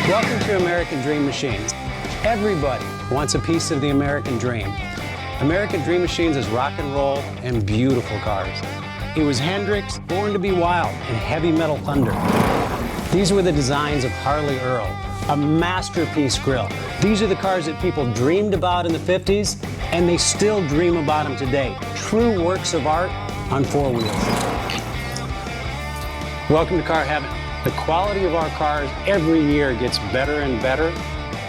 Welcome to American Dream Machines. Everybody wants a piece of the American dream. American Dream Machines is rock and roll and beautiful cars. It was Hendrix, Born to be Wild, and Heavy Metal Thunder. These were the designs of Harley Earl, a masterpiece grille. These are the cars that people dreamed about in the 50s, and they still dream about them today. True works of art on four wheels. Welcome to Car Heaven. The quality of our cars every year gets better and better,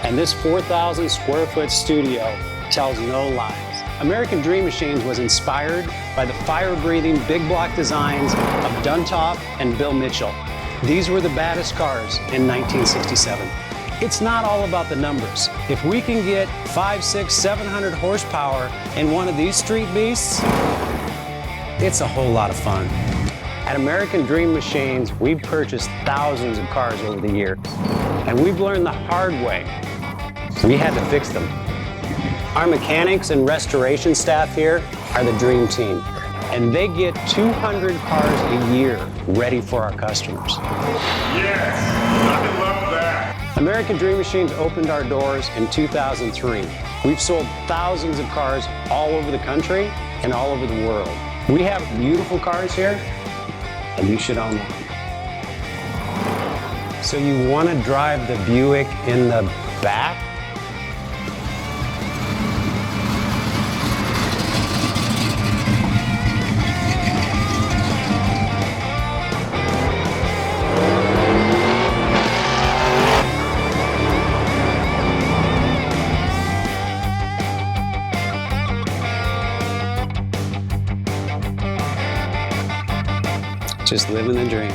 and this 4,000 square foot studio tells no lies. American Dream Machines was inspired by the fire-breathing big block designs of Duntop and Bill Mitchell. These were the baddest cars in 1967. It's not all about the numbers. If we can get 500, 600, 700 horsepower in one of these street beasts, it's a whole lot of fun. At American Dream Machines, we've purchased thousands of cars over the years, and we've learned the hard way. We had to fix them. Our mechanics and restoration staff here are the dream team, and they get 200 cars a year ready for our customers. Yes, I love that. American Dream Machines opened our doors in 2003. We've sold thousands of cars all over the country and all over the world. We have beautiful cars here, and you should own one. So you want to drive the Buick in the back? Just living the dream.